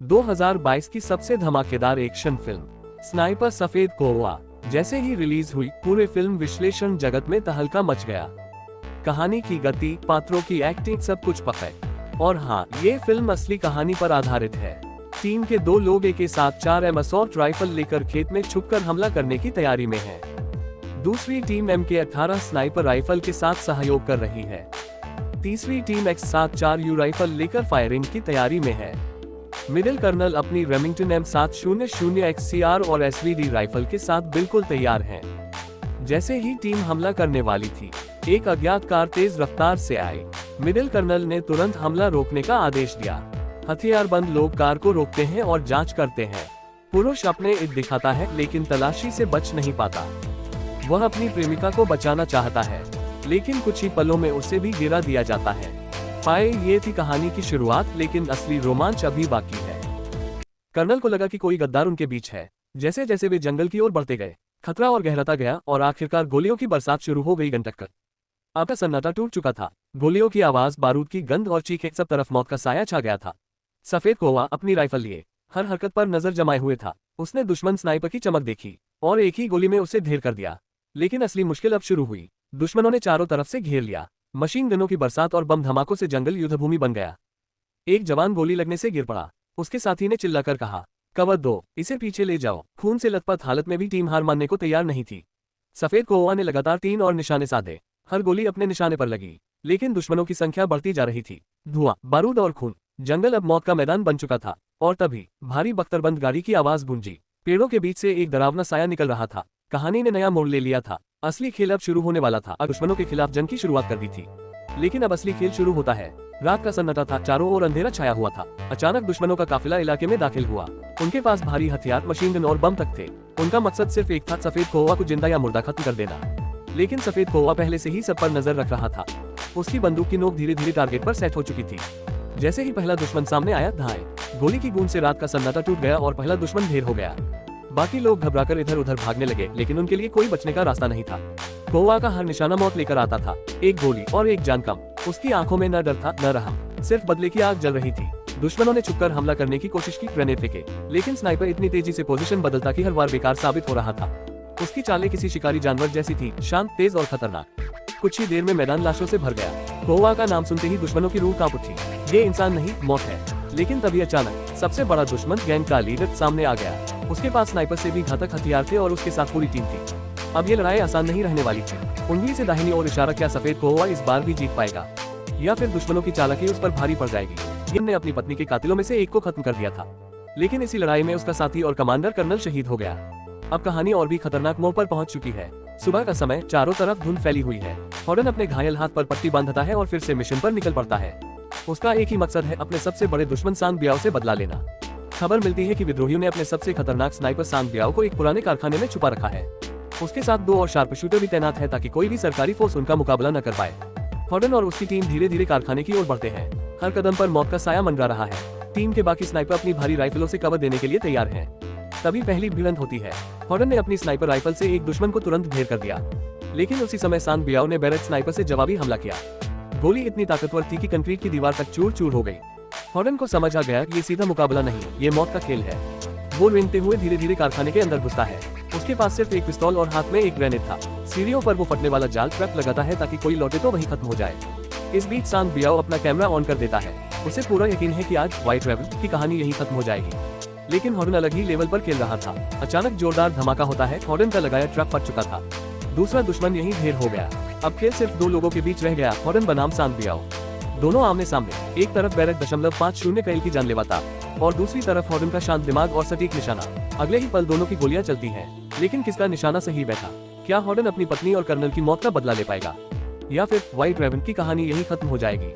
2022 की सबसे धमाकेदार एक्शन फिल्म स्नाइपर सफेद कौवा जैसे ही रिलीज हुई, पूरे फिल्म विश्लेषण जगत में तहलका मच गया। कहानी की गति, पात्रों की एक्टिंग, सब कुछ परफेक्ट। और हाँ, ये फिल्म असली कहानी पर आधारित है। टीम के 2 लोग एक साथ 4 असॉल्ट राइफल लेकर खेत में छुपकर हमला करने की तैयारी में है। दूसरी टीम MK18 स्नाइपर राइफल के साथ सहयोग कर रही है। तीसरी टीम X74 यू राइफल लेकर फायरिंग की तैयारी में है। मिडिल कर्नल अपनी रेमिंगटन M700 XCR और SVD राइफल के साथ बिल्कुल तैयार हैं। जैसे ही टीम हमला करने वाली थी, एक अज्ञात कार तेज रफ्तार से आई। मिडिल कर्नल ने तुरंत हमला रोकने का आदेश दिया। हथियारबंद लोग कार को रोकते हैं और जांच करते हैं। पुरुष अपने ईद दिखाता है, लेकिन तलाशी से बच नहीं पाता। वह अपनी प्रेमिका को बचाना चाहता है, लेकिन कुछ ही पलों में उसे भी गिरा दिया जाता है। ये थी कहानी की शुरुआत, लेकिन असली रोमांच अभी बाकी है। कर्नल को लगा कि कोई गद्दार उनके बीच है। जैसे जैसे वे जंगल की ओर बढ़ते गए, खतरा और गहराता गया और आखिरकार गोलियों की बरसात शुरू हो गई। घंटक अब का सन्नाटा टूट चुका था। गोलियों की आवाज, बारूद की गंध और चीखें, सब तरफ मौत का साया छा गया था। सफेद कौवा अपनी राइफल लिए हर हरकत पर नजर जमाए हुए था। उसने दुश्मन स्नाइपर की चमक देखी और एक ही गोली में उसे ढेर कर दिया। लेकिन असली मुश्किल अब शुरू हुई। दुश्मनों ने चारों तरफ से घेर लिया। मशीन गनों की बरसात और बम धमाकों से जंगल युद्धभूमि बन गया। एक जवान गोली लगने से गिर पड़ा। उसके साथी ने चिल्लाकर कहा, कवर दो, इसे पीछे ले जाओ। खून से लथपथ हालत में भी टीम हार मानने को तैयार नहीं थी। सफेद कौवा ने लगातार 3 और निशाने साधे। हर गोली अपने निशाने पर लगी, लेकिन दुश्मनों की संख्या बढ़ती जा रही थी। धुआं, बारूद और खून, जंगल अब मौत का मैदान बन चुका था। और तभी भारी बख्तरबंद गाड़ी की आवाज गूंजी। पेड़ों के बीच से एक डरावना साया निकल रहा था। कहानी ने नया मोड़ ले लिया था। असली खेल अब शुरू होने वाला था। दुश्मनों के खिलाफ जंग की शुरुआत कर दी थी, लेकिन अब असली खेल शुरू होता है। रात का सन्नाटा था, चारों ओर अंधेरा छाया हुआ था। अचानक दुश्मनों का काफिला इलाके में दाखिल हुआ। उनके पास भारी हथियार, मशीन गन और बम तक थे। उनका मकसद सिर्फ एक था, सफेद कौवा को जिंदा या मुर्दा खत्म कर देना। लेकिन सफेद कौवा पहले से ही सब पर नजर रख रहा था। उसकी बंदूक की नोक धीरे धीरे टारगेट पर सेट हो चुकी थी। जैसे ही पहला दुश्मन सामने आया, धाए गोली की गूंज से रात का सन्नाटा टूट गया और पहला दुश्मन ढेर हो गया। बाकी लोग घबराकर इधर उधर भागने लगे, लेकिन उनके लिए कोई बचने का रास्ता नहीं था। कौवा का हर निशाना मौत लेकर आता था। एक गोली और एक जान कम। उसकी आंखों में न डर था न रहम, सिर्फ बदले की आग जल रही थी। दुश्मनों ने छुपकर हमला करने की कोशिश की, ग्रेनेड फेंके, लेकिन स्नाइपर इतनी तेजी से पोजीशन बदलता कि हर बार बेकार साबित हो रहा था। उसकी चालें किसी शिकारी जानवर जैसी थी, शांत, तेज और खतरनाक। कुछ ही देर में मैदान लाशों से भर गया। कौवा का नाम सुनते ही दुश्मनों की रूह कांप उठी। ये इंसान नहीं, मौत है। लेकिन तभी अचानक सबसे बड़ा दुश्मन, गैंग का लीडर, सामने आ गया। उसके पास स्नाइपर से भी घातक हथियार थे और उसके साथ पूरी टीम थी। अब ये लड़ाई आसान नहीं रहने वाली थी। उंगली से दाहिनी ओर इशारा, क्या सफेद कौवा इस बार भी जीत पाएगा, या फिर दुश्मनों की चालाकी उस पर भारी पड़ जाएगी। गिन ने अपनी पत्नी के कातिलों में से एक को खत्म कर दिया था, लेकिन इसी लड़ाई में उसका साथी और कमांडर कर्नल शहीद हो गया। अब कहानी और भी खतरनाक मोड़ पर पहुंच चुकी है। सुबह का समय, चारों तरफ धुंध फैली हुई है। हॉर्डन अपने घायल हाथ पर पट्टी बांधता है और फिर से मिशन पर निकल पड़ता है। उसका एक ही मकसद है, अपने सबसे बड़े दुश्मन सांग बियाओ से बदला लेना। खबर मिलती है कि विद्रोहियों ने अपने सबसे खतरनाक स्नाइपर सांग बियाओ को एक पुराने कारखाने में छुपा रखा है। उसके साथ 2 और शार्प शूटर भी तैनात है, ताकि कोई भी सरकारी फोर्स उनका मुकाबला न कर पाए। हॉर्डन और उसकी टीम धीरे धीरे कारखाने की ओर बढ़ते हैं। हर कदम पर मौत का साया मंडरा रहा है। टीम के बाकी स्नाइपर अपनी भारी राइफलों से कवर देने के लिए तैयार हैं। तभी पहली भिड़ंत होती है। हॉर्डन ने अपनी स्नाइपर राइफल से एक दुश्मन को तुरंत ढेर कर दिया, लेकिन उसी समय सांग बियाओ ने बैरक स्नाइपर से जवाबी हमला किया। गोली इतनी ताकतवर थी कि कंक्रीट की दीवार तक चूर चूर हो गई। हॉर्डन को समझ आ गया कि ये सीधा मुकाबला नहीं, ये मौत का खेल है। वो रेंगते हुए धीरे धीरे कारखाने के अंदर घुसता है। उसके पास सिर्फ एक पिस्तौल और हाथ में एक ग्रेनेड था। सीढ़ियों पर वो फटने वाला जाल ट्रैप लगाता है, ताकि कोई लौटे तो वहीं खत्म हो जाए। इस बीच सांग बियाओ अपना कैमरा ऑन कर देता है। उसे पूरा यकीन है कि आज व्हाइट रेबल की कहानी यहीं खत्म हो जाएगी। लेकिन हॉर्डन अलग ही लेवल पर खेल रहा था। अचानक जोरदार धमाका होता है। हॉर्डन का लगाया ट्रैप फट चुका था। दूसरा दुश्मन यहीं ढेर हो गया। अब खेल सिर्फ 2 लोगों के बीच रह गया, हॉर्डन बनाम सांग बियाओ। दोनों आमने सामने। एक तरफ बैरक .50 कैल की जानलेवा था और दूसरी तरफ हॉर्डन का शांत दिमाग और सटीक निशाना। अगले ही पल दोनों की गोलियां चलती हैं, लेकिन किसका निशाना सही बैठा? क्या हॉर्डन अपनी पत्नी और कर्नल की मौत का बदला ले पाएगा, या फिर व्हाइट रेवन की कहानी यही खत्म हो जाएगी?